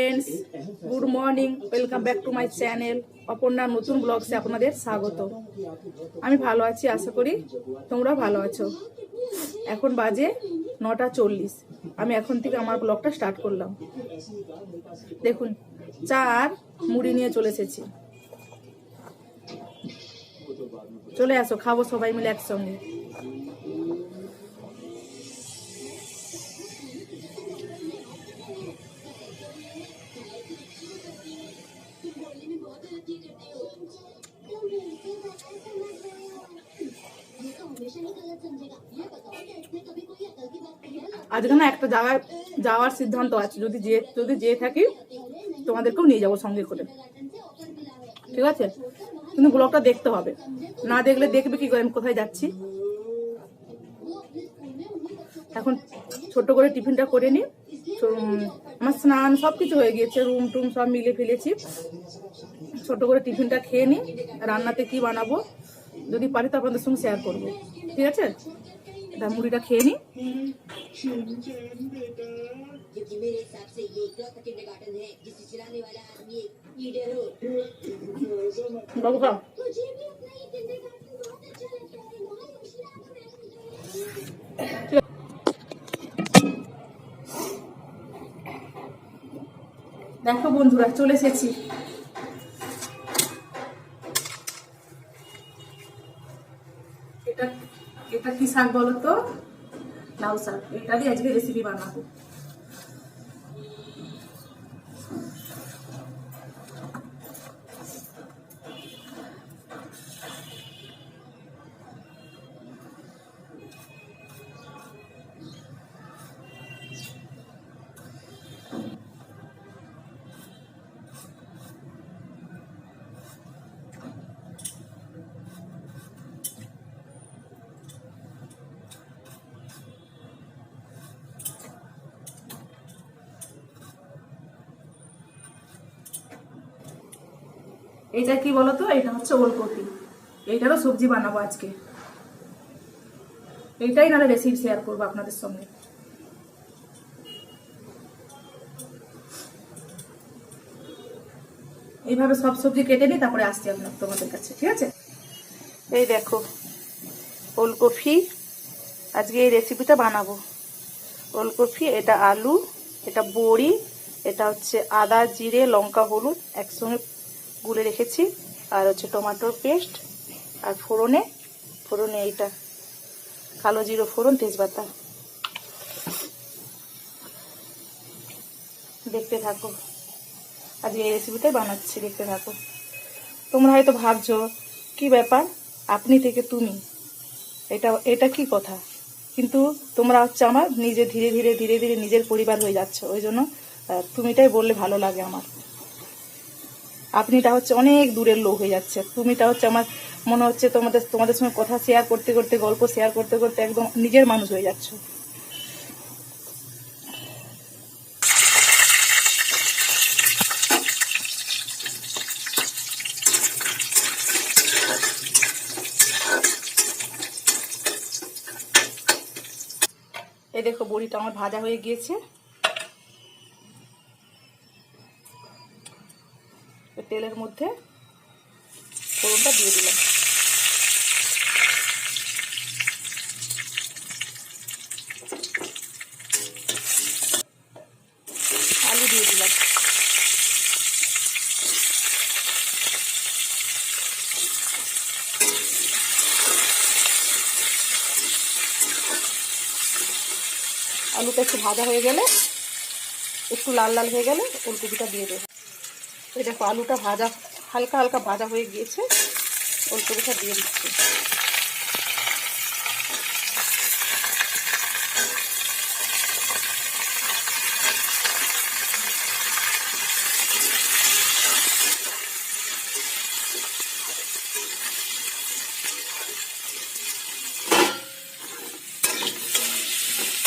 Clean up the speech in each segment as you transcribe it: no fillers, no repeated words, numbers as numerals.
Friends, good morning, welcome back to my channel অপর্ণার নতুন ব্লগসে আপনাদের স্বাগত। আমি ভালো আছি, আশা করি তোমরা ভালো আছো। এখন বাজে 9:40। আমি এখন থেকে আমার ব্লগটা স্টার্ট করলাম। দেখুন, চা আর মুড়ি নিয়ে চলে এসেছি। চলে আসো, খাবো সবাই মিলে একসঙ্গে। আজকে না একটা জায়গায় যাওয়ার সিদ্ধান্ত আছে, যদি যেয়ে থাকি তোমাদেরকেও নিয়ে যাবো সঙ্গে করে, ঠিক আছে? কিন্তু ব্লগটা দেখতে হবে, না দেখলে দেখবে কি করে আমি কোথায় যাচ্ছি। এখন ছোট করে টিফিনটা করে নিই। আমার স্নান সব কিছু হয়ে গিয়েছে, রুম টুম সব মিলে ফেলেছি। ছোট করে টিফিনটা খেয়ে নিই। রান্নাতে কি বানাবো যদি পারি তো আপনাদের সঙ্গে শেয়ার করবো, ঠিক আছে? এটা মুড়িটা খেয়ে নিই। দেখো বন্ধুরা, চলে এসেছি। এটা কি শাক বলো তো? লাউ শাক। এটা দিয়ে আজকে রেসিপি বানাবো। এইটা কি বলতো? এটা হচ্ছে ওলকপি। এইটারও সবজি বানাবো আজকে। এইটাই নাহলে রেসিপি শেয়ার করবো আপনাদের সঙ্গে। এইভাবে সব সবজি কেটে নিই, তারপরে আসছি তোমাদের কাছে, ঠিক আছে? এই দেখো ওলকপি, আজকে এই রেসিপিটা বানাবো। ওলকপি, এটা আলু, এটা বড়ি, এটা হচ্ছে আদা জিরে লঙ্কা হলুদ একসঙ্গে গুলে রেখেছি, আর হচ্ছে টমেটোর পেস্ট, আর ফোড়নে এইটা কালো জিরো ফোড়ন, তেজপাতা। দেখতে থাকো, আজকে এই রেসিপিটাই বানাচ্ছি, দেখতে থাকো। তোমরা হয়তো ভাবছো কি ব্যাপার, আপনি থেকে তুমি, এটা কি কথা? কিন্তু তোমরা হচ্ছে আমার নিজে ধীরে ধীরে নিজের পরিবার হয়ে যাচ্ছ, ওই জন্য তুমিটাই বললে ভালো লাগে আমার। আপনিটা হচ্ছে অনেক দূরের লোক হয়ে যাচ্ছে, তুমিটা হচ্ছে আমার মনে হচ্ছে তোমাদের সঙ্গে কথা শেয়ার করতে করতে, গল্প শেয়ার করতে করতে একদম নিজের মানুষ হয়ে যাচ্ছ। এই দেখো বড়িটা আমার ভাজা হয়ে গিয়েছে। তেলের মধ্যে ফোড়নটা দিয়ে দিলাম। আলু দিয়ে দিলাম। আলুটা একটু ভাজা হয়ে গেলে, একটু লাল লাল হয়ে গেলে ওলকপিটা দিয়ে দেবো। এই দেখো আলুটা ভাজা, হালকা হালকা ভাজা হয়ে গিয়েছে, ওলকপিটা দিয়ে দিচ্ছি।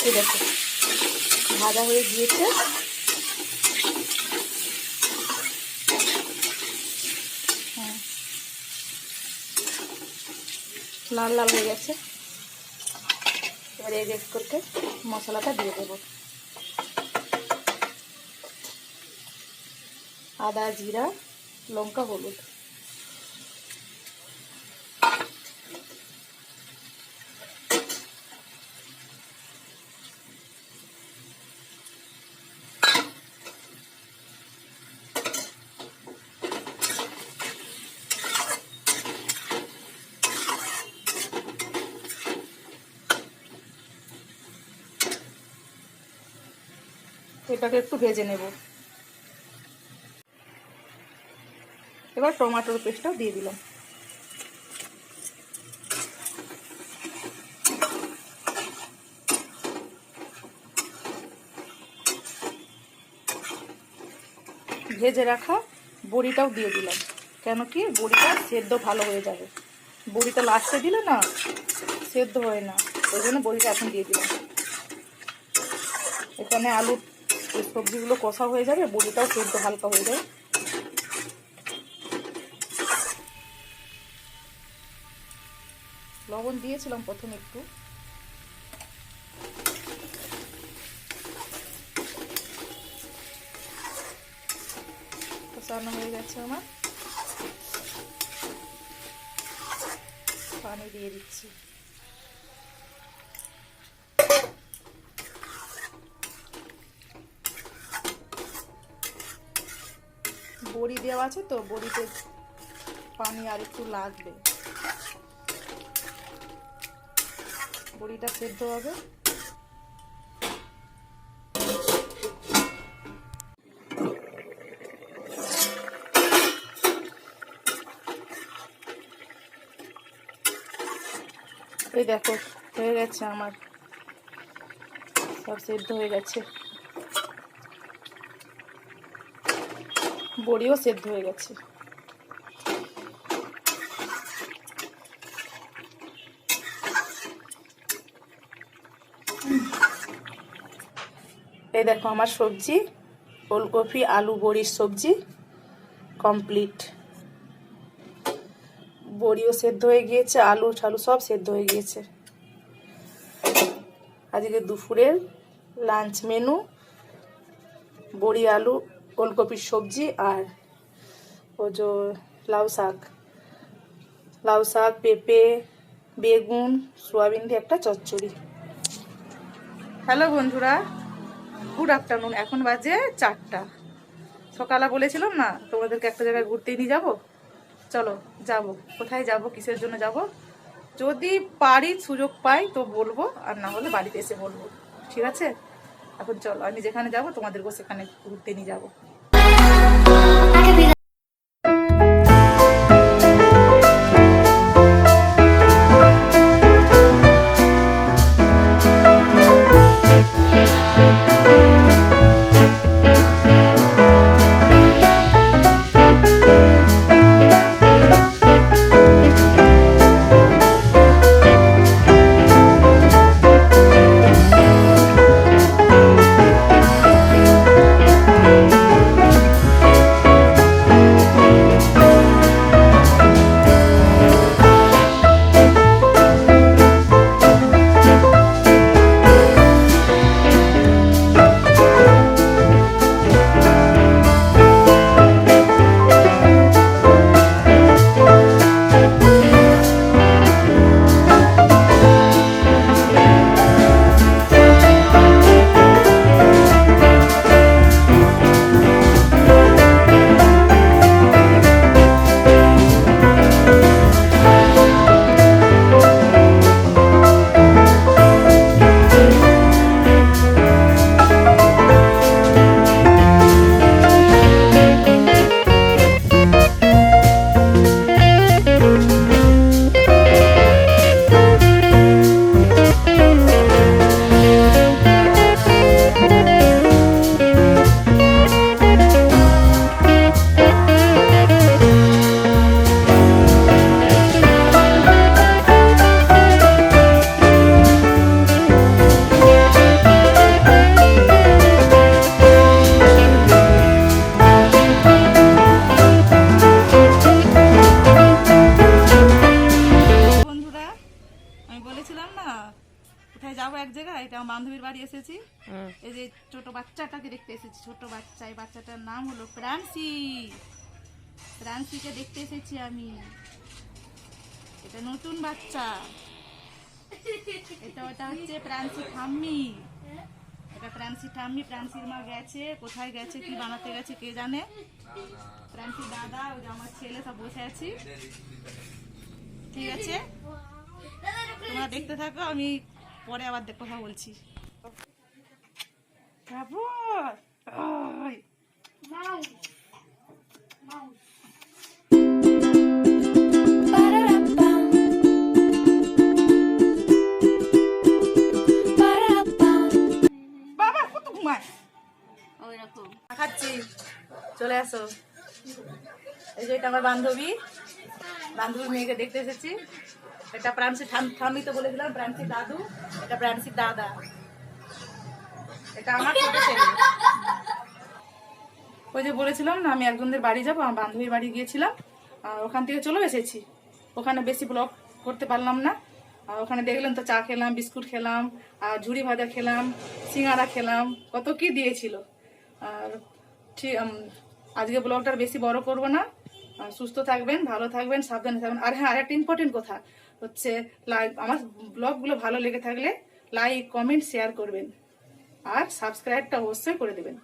এই দেখো ভাজা হয়ে গিয়েছে। লাল লাল হয়ে গেছে। এবার এক করতে মশলাটা দিয়ে দেবো। আদা, জিরা, লঙ্কা, হলুদ। এটাকে একটু ভেজে নেব। এবার টমেটোর পেস্টটাও দিয়ে দিলাম। ভেজে রাখা বড়িটাও দিয়ে দিলাম, কেন কি বড়িটা সেদ্ধ ভালো হয়ে যাবে। বড়িটা লাস্টে দিলে না সেদ্ধ হয় না, ওই জন্য বড়িটা এখন দিয়ে দিলাম। এখানে আলু সবজিগুলো কষা হয়ে যাবে, বড়িটাও সেদ্ধ হালকা হয়ে যাবে। লবণ দিয়েছিলাম প্রথমে একটু। কষানো হয়ে গেছে আমার, পানি দিয়ে দিচ্ছি। বড়ি দেওয়া আছে তো, বড়িতে পানি আর একটু লাগবে, বড়িটা সেদ্ধ হবে। এই দেখো হয়ে গেছে আমার, সব সেদ্ধ হয়ে গেছে, বড়িও সেদ্ধ হয়ে গেছে। এই দেখো আমার সবজি, ফুলকপি আলু বড়ির সবজি কমপ্লিট। বড়িও সেদ্ধ হয়ে গিয়েছে, আলু ঠালু সব সেদ্ধ হয়ে গিয়েছে। আজকে দুপুরের লাঞ্চ মেনু বড়ি আলু ফুলকপির সবজি আর ও যে লাউ শাক পেঁপে বেগুন সোয়াবিন দিয়ে একটা চচ্চড়ি। হ্যালো বন্ধুরা, গুড আফটারনুন। এখন বাজে 4টা। সকালে বলেছিলাম না তোমাদেরকে একটা জায়গায় ঘুরতে নিয়ে যাবো, চলো যাব। কোথায় যাব, কিসের জন্য যাব, যদি পারি সুযোগ পাই তো বলবো, আর না হলে বাড়িতে এসে বলবো, ঠিক আছে? এখন চলো, আমি যেখানে যাব তোমাদেরকেও সেখানে ঘুরতে নিয়ে যাবো। যাবো এক জায়গায়, এটা আমার বান্ধবীর বাড়ি এসেছি। এই যে ছোট বাচ্চাটাকে দেখতে এসেছি, ছোট বাচ্চা, এই বাচ্চাটার নাম হলো প্রান্সি। প্রান্সিকে দেখতে এসেছি আমি। এটা নতুন বাচ্চা, এটা হচ্ছে প্রান্সি ঠাম্মি। এটা প্রান্সি ঠাম্মি। প্রান্সির মা গেছে, কোথায় গেছে, কি বানাতে গেছে কে জানে। প্রান্সি দাদা, ওই যে আমার ছেলে, সব বসে আছি। ঠিক আছে, তোমরা দেখতে থাকো, আমি পরে আবার কথা বলছি। বাবা কত ঘুমায়, ওইরকম খাচ্ছি। চলে আসো। এই যে এটা আমার বান্ধবী, বান্ধবীর মেয়েকে দেখতে এসেছি। এটা প্রান্সি ঠাম্মি তো বলেছিলাম, প্রান্সি দাদু, এটা প্রান্সি দাদা, এটা আমার ছোট ছেলে। ওই যে বলেছিলাম না আমি একজনদের বাড়ি যাবো, আমার বান্ধবীর বাড়ি গিয়েছিলাম, আর ওখান থেকে চলে এসেছি। ওখানে বেশি ব্লগ করতে পারলাম না। আর ওখানে দেখলাম তো, চা খেলাম, বিস্কুট খেলাম, আর ঝুড়ি ভাজা খেলাম, সিঙ্গারা খেলাম, কত কি দিয়েছিল। আর ঠিক আজকে ব্লগটার বেশি বড় করব না। সুস্থ থাকবেন, ভালো থাকবেন, সাবধানে থাকবেন। আর হ্যাঁ, আরেকটা ইম্পর্টেন্ট কথা হচ্ছে, আমার ব্লগগুলো ভালো লেগে থাকলে লাইক, কমেন্ট, শেয়ার করবেন, আর সাবস্ক্রাইবটা অবশ্যই করে দেবেন।